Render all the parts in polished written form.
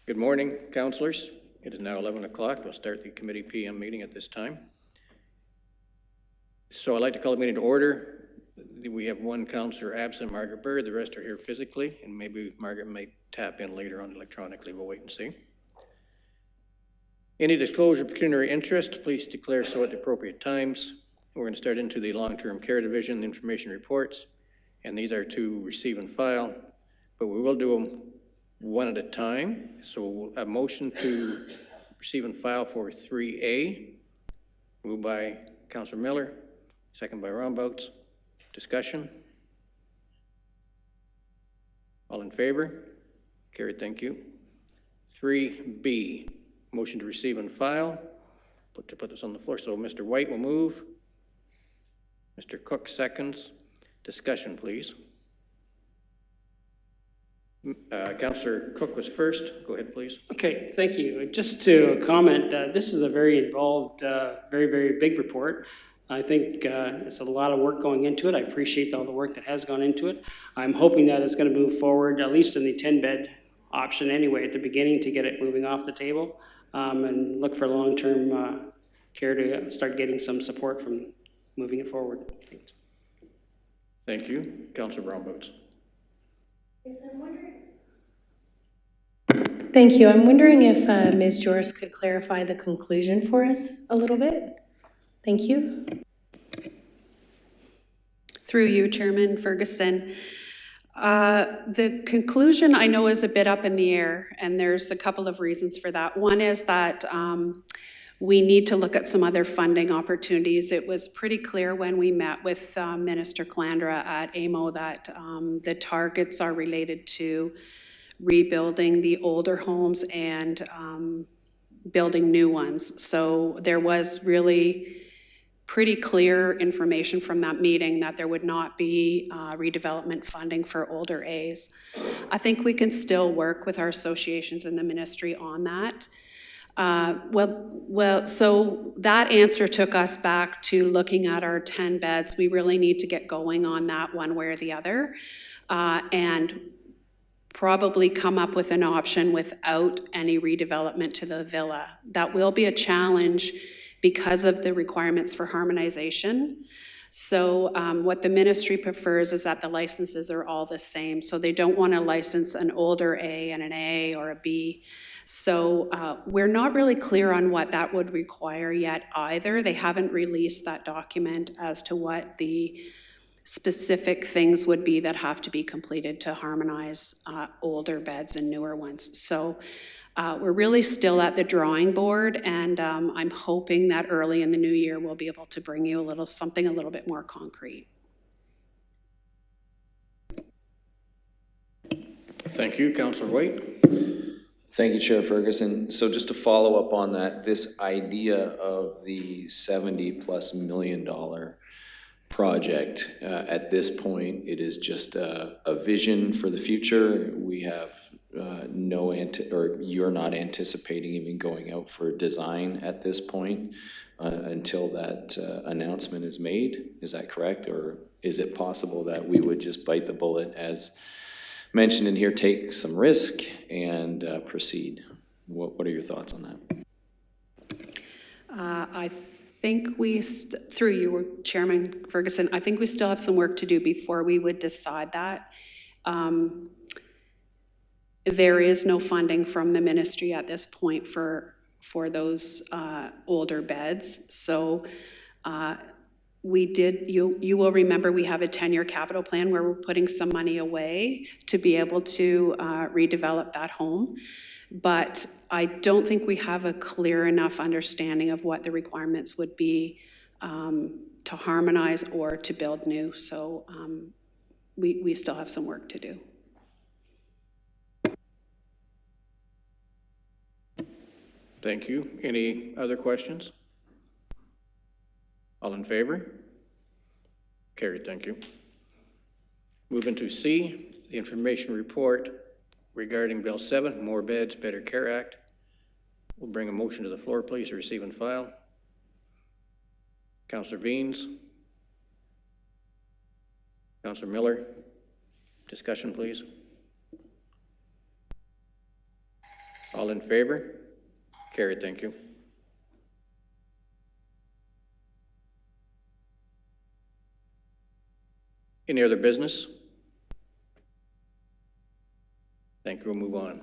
Good morning, councillors. It is now 11 o'clock. We'll start the committee PM meeting at this time. So I'd like to call the meeting to order. We have one councillor absent, Margaret Bird. The rest are here physically, and maybe Margaret may tap in later on electronically. We'll wait and see. Any disclosure of pecuniary interest, please declare so at the appropriate times. We're going to start into the long-term care division information reports, and these are to receive and file, but we will do them one at a time. So a motion to receive and file for 3A, moved by Councillor Miller, second by Rombouts. Discussion? All in favor? Carried, thank you. 3B, motion to receive and file. Put this on the floor. So Mr. White will move. Mr. Cook seconds. Discussion, please. Councillor Cook was first. Go ahead, please. Okay, thank you. Just to comment, this is a very involved, very, very big report. I think it's a lot of work going into it. I appreciate all the work that has gone into it. I'm hoping that it's going to move forward, at least in the 10-bed option anyway, at the beginning, to get it moving off the table, and look for long-term care to start getting some support from moving it forward. Thanks. Thank you. Councillor Brownboots. Thank you. I'm wondering if Ms. Joris could clarify the conclusion for us a little bit. Thank you. Through you, Chairman Ferguson. The conclusion I know is a bit up in the air, and there's a couple of reasons for that. One is that we need to look at some other funding opportunities. It was pretty clear when we met with Minister Calandra at AMO that the targets are related to rebuilding the older homes and building new ones. So there was really pretty clear information from that meeting that there would not be redevelopment funding for older A's. I think we can still work with our associations in the ministry on that. So that answer took us back to looking at our 10 beds. We really need to get going on that one way or the other, and probably come up with an option without any redevelopment to the villa. That will be a challenge because of the requirements for harmonization. So what the ministry prefers is that the licenses are all the same. So they don't want to license an older A and an A or a B. So we're not really clear on what that would require yet either. They haven't released that document as to what the specific things would be that have to be completed to harmonize older beds and newer ones. So we're really still at the drawing board, and I'm hoping that early in the new year we'll be able to bring you something a little bit more concrete. Thank you, Councillor White. Thank you, Chair Ferguson. So just to follow up on that, this idea of the $70+ million project, at this point, it is just a vision for the future. We have you're not anticipating even going out for design at this point until that announcement is made. Is that correct? Or is it possible that we would just bite the bullet, as mentioned in here, take some risk and proceed? What are your thoughts on that? I think through you, Chairman Ferguson, I think we still have some work to do before we would decide that. There is no funding from the ministry at this point for those older beds. So you will remember we have a 10-year capital plan where we're putting some money away to be able to redevelop that home. But I don't think we have a clear enough understanding of what the requirements would be to harmonize or to build new. So we still have some work to do. Thank you. Any other questions? All in favor? Carried, thank you. Moving to C, the information report regarding Bill 7, More Beds, Better Care Act. We'll bring a motion to the floor, please, to receive and file. Councillor Veens. Councillor Miller. Discussion, please. All in favor? Carried, thank you. Any other business? Thank you, we'll move on.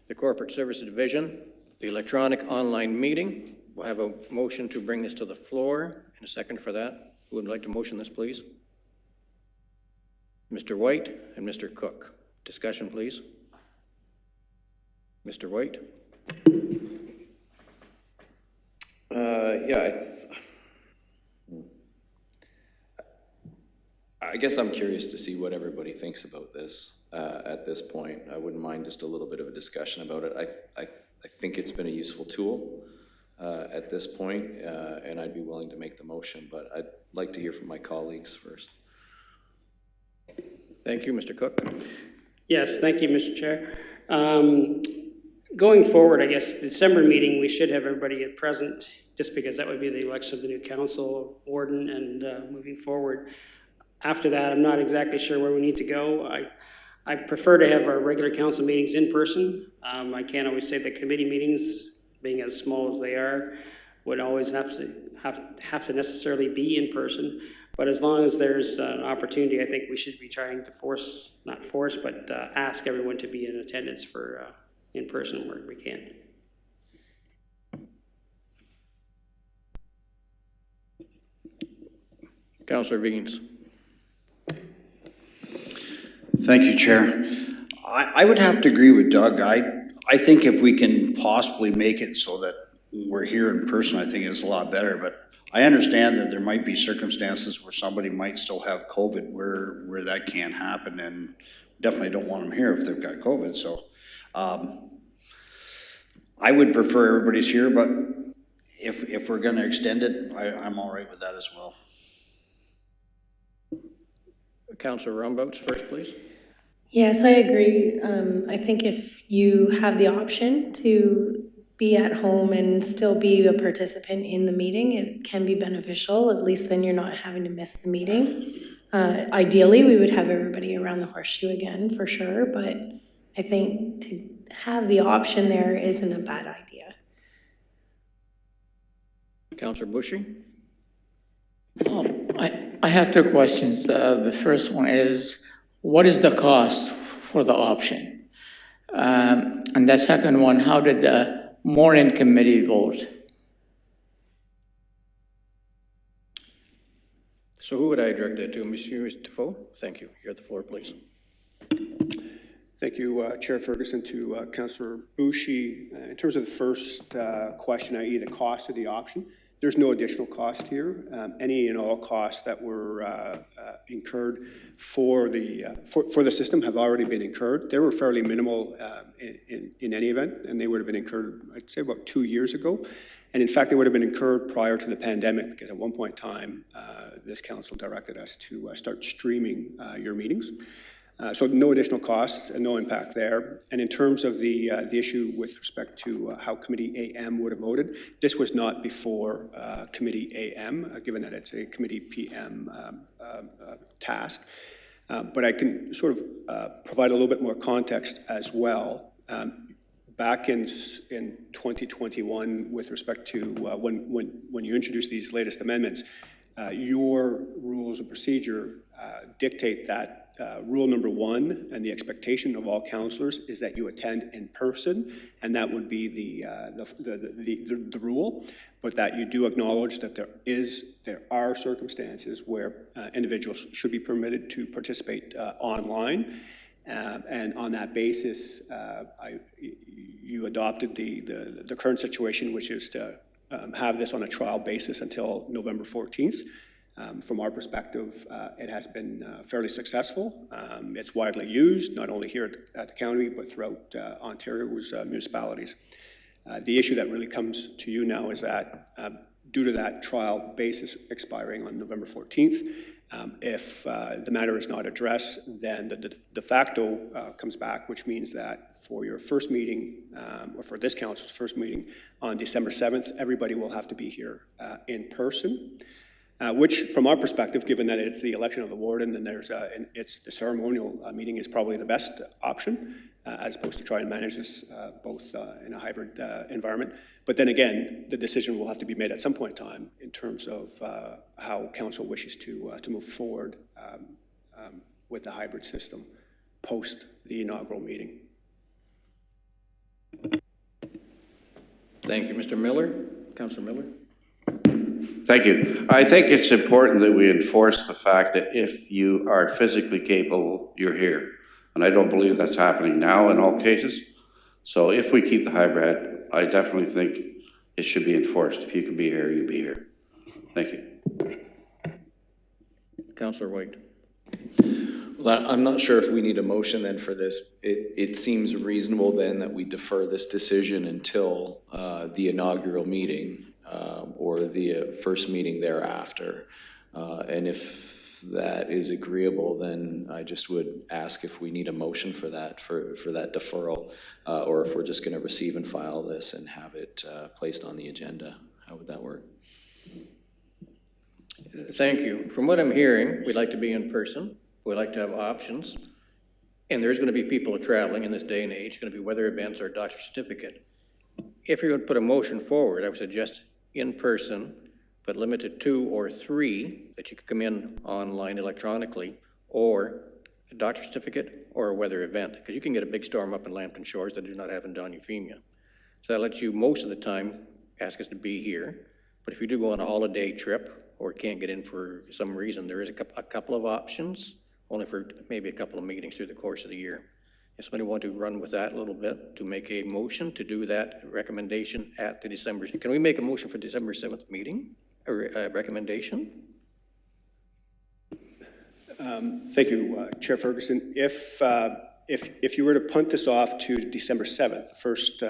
The Corporate Services Division, the electronic online meeting. We'll have a motion to bring this to the floor and a second for that. Who would like to motion this, please? Mr. White and Mr. Cook. Discussion, please. Mr. White? Yeah, I guess I'm curious to see what everybody thinks about this at this point. I wouldn't mind just a little bit of a discussion about it. I think it's been a useful tool at this point, and I'd be willing to make the motion, but I'd like to hear from my colleagues first. Thank you, Mr. Cook. Yes, thank you, Mr. Chair. Going forward, I guess, December meeting, we should have everybody present, just because that would be the election of the new council warden, and moving forward. After that, I'm not exactly sure where we need to go. I prefer to have our regular council meetings in person. I can't always say the committee meetings, being as small as they are, would always have to necessarily be in person. But as long as there's an opportunity, I think we should be trying to not force, but ask everyone to be in attendance for in person where we can. Councillor Wiggins. Thank you, Chair. I would have to agree with Doug. I think if we can possibly make it so that we're here in person, I think it's a lot better. But I understand that there might be circumstances where somebody might still have COVID where that can't happen, and definitely don't want them here if they've got COVID. So I would prefer everybody's here, but if we're going to extend it, I'm all right with that as well. Councillor Rumbouts first, please. Yes, I agree. I think if you have the option to be at home and still be a participant in the meeting, it can be beneficial. At least then you're not having to miss the meeting. Ideally, we would have everybody around the horseshoe again, for sure, but I think to have the option there isn't a bad idea. Councillor Bushy. I have two questions. The first one is, what is the cost for the option? And the second one, how did the morning committee vote? So who would I direct that to? Monsieur Defoe? Thank you. You have the floor, please. Thank you, Chair Ferguson. To Councillor Bushy, in terms of the first question, i.e. the cost of the option, there's no additional cost here. Any and all costs that were incurred for the system have already been incurred. They were fairly minimal in any event, and they would have been incurred, I'd say, about 2 years ago. And in fact, they would have been incurred prior to the pandemic, because at one point in time, this council directed us to start streaming your meetings. So no additional costs and no impact there. And in terms of the issue with respect to how Committee AM would have voted, this was not before Committee AM, given that it's a Committee PM task. But I can sort of provide a little bit more context as well. Back in 2021, with respect to when you introduced these latest amendments, your rules of procedure dictate that rule number 1 and the expectation of all councillors is that you attend in person, and that would be the rule, but that you do acknowledge that there are circumstances where individuals should be permitted to participate online, and on that basis, you adopted the current situation, which is to have this on a trial basis until November 14th. From our perspective, it has been fairly successful. It's widely used, not only here at the county, but throughout Ontario's municipalities. The issue that really comes to you now is that due to that trial basis expiring on November 14th, if the matter is not addressed, then the de facto comes back, which means that for your first meeting, or for this council's first meeting on December 7th, everybody will have to be here in person. which from our perspective, given that it's the election of the warden and it's the ceremonial meeting is probably the best option, as opposed to try and manage this both in a hybrid environment. But then again, the decision will have to be made at some point in time in terms of how council wishes to move forward with the hybrid system post the inaugural meeting. Thank you, Mr. Miller. Councillor Miller? Thank you. I think it's important that we enforce the fact that if you are physically capable, you're here. And I don't believe that's happening now in all cases. So if we keep the hybrid, I definitely think it should be enforced. If you can be here, you be here. Thank you. Councillor White? Well, I'm not sure if we need a motion then for this. It seems reasonable then that we defer this decision until the inaugural meeting or the first meeting thereafter. And if that is agreeable, then I just would ask if we need a motion for that, for that deferral, or if we're just going to receive and file this and have it placed on the agenda. How would that work? Thank you. From what I'm hearing, we'd like to be in person. We'd like to have options. And there's going to be people traveling in this day and age, going to be weather events or doctor's certificate. If you're going to put a motion forward, I would suggest in person, but limited to 2 or 3 that you could come in online electronically, or a doctor's certificate or a weather event, because you can get a big storm up in Lambton Shores that do not have in Don Euphemia. So that lets you most of the time ask us to be here. But if you do go on a holiday trip or can't get in for some reason, there is a couple of options, only for maybe a couple of meetings through the course of the year. If somebody want to run with that a little bit, to make a motion to do that recommendation at the December, can we make a motion for December 7th meeting, or recommendation? Thank you, Chair Ferguson. If you were to punt this off to December 7th, the first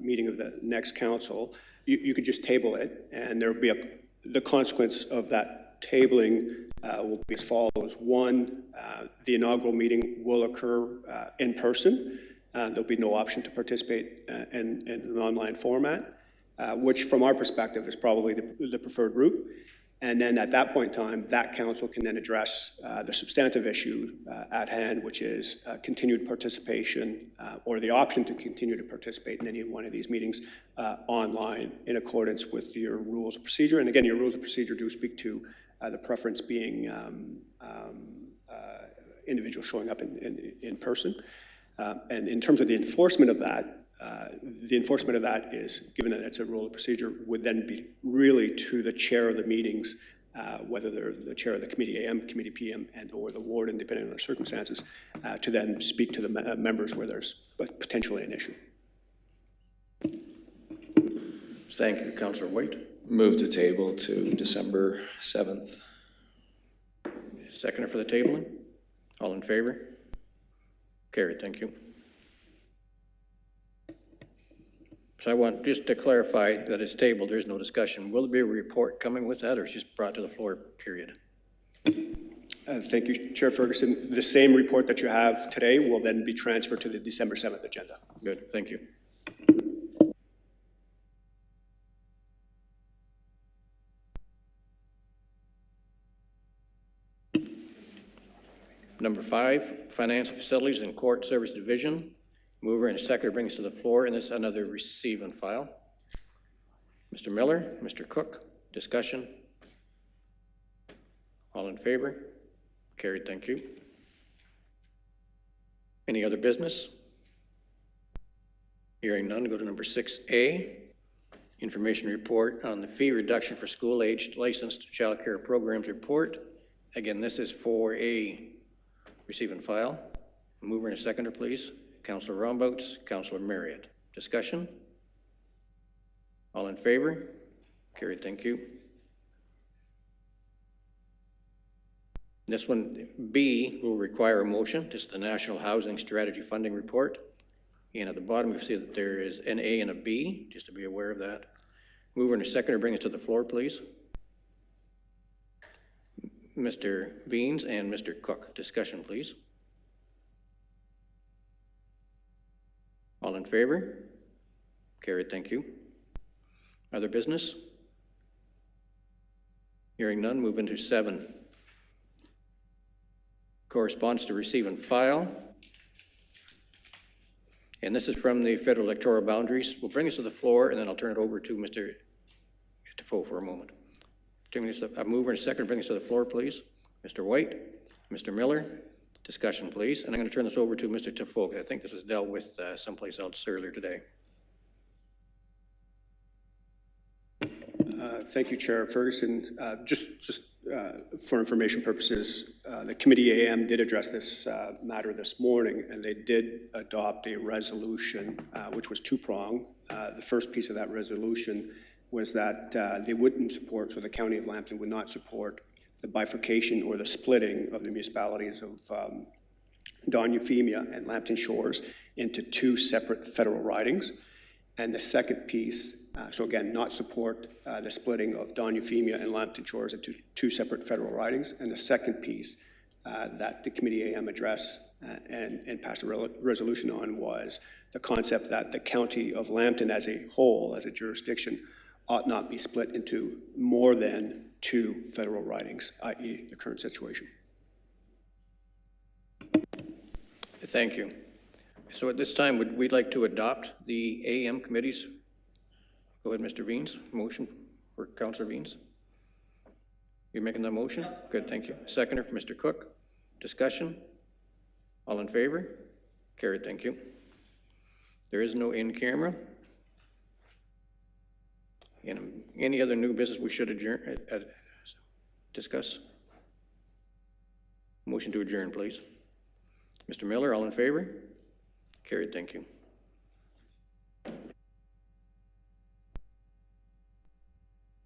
meeting of the next council, you could just table it, and there will be the consequence of that tabling will be as follows. One, the inaugural meeting will occur in person. There'll be no option to participate in an online format, which from our perspective is probably the preferred route. And then at that point in time, that council can then address the substantive issue at hand, which is continued participation or the option to continue to participate in any one of these meetings online in accordance with your rules of procedure. And again, your rules of procedure do speak to the preference being individuals showing up in person. And in terms of the enforcement of that is, given that it's a rule of procedure, would then be really to the chair of the meetings, whether they're the chair of the committee AM, committee PM, and or the warden, depending on the circumstances, to then speak to the members where there's potentially an issue. Thank you, Councillor White. Move to table to December 7th. Seconder for the tabling? All in favor? Carried, thank you. So I want just to clarify that it's tabled, there's no discussion. Will there be a report coming with that, or is it just brought to the floor, period? Thank you, Chair Ferguson. The same report that you have today will then be transferred to the December 7th agenda. Good, thank you. Number 5, Finance, Facilities, and Court Service Division. Mover and seconder brings to the floor, and this is another receive and file. Mr. Miller, Mr. Cook, discussion. All in favor? Carried, thank you. Any other business? Hearing none, go to number 6A. Information report on the fee reduction for school-aged licensed child care programs report. Again, this is for a receive and file. Mover and a seconder, please. Councillor Rombouts, Councillor Marriott. Discussion? All in favor? Carried, thank you. This one, B, will require a motion. This is the National Housing Strategy Funding Report. And at the bottom, you see that there is an A and a B, just to be aware of that. Mover and a seconder, bring it to the floor, please. Mr. Veens and Mr. Cook. Discussion, please. All in favor? Carried, thank you. Other business? Hearing none, move into 7. Corresponds to receive and file. And this is from the federal electoral boundaries. We'll bring this to the floor, and then I'll turn it over to Mr. Defoe for a moment. A mover and a second, bring this to the floor, please. Mr. White, Mr. Miller, discussion, please. And I'm going to turn this over to Mr. Defoe, because I think this was dealt with someplace else earlier today. Thank you, Chair Ferguson. Just for information purposes, the Committee AM did address this matter this morning, and they did adopt a resolution which was two-pronged. The first piece of that resolution was that they wouldn't support, so the County of Lambton would not support the bifurcation or the splitting of the municipalities of Don Euphemia and Lambton Shores into 2 separate federal ridings. And the second piece, so again, not support the splitting of Don Euphemia and Lambton Shores into 2 separate federal ridings. And the second piece that the Committee AM addressed and passed a resolution on was the concept that the County of Lambton as a whole, as a jurisdiction, ought not be split into more than 2 federal ridings, i.e. the current situation. Thank you. So at this time, would we like to adopt the AM committees? Go ahead, Mr. Veens. Motion for Councillor Veens. You're making the motion? Yep. Good, thank you. Seconder, Mr. Cook. Discussion? All in favor? Carried, thank you. There is no in-camera. And any other new business we should adjourn, discuss? Motion to adjourn, please. Mr. Miller, all in favor? Carried, thank you.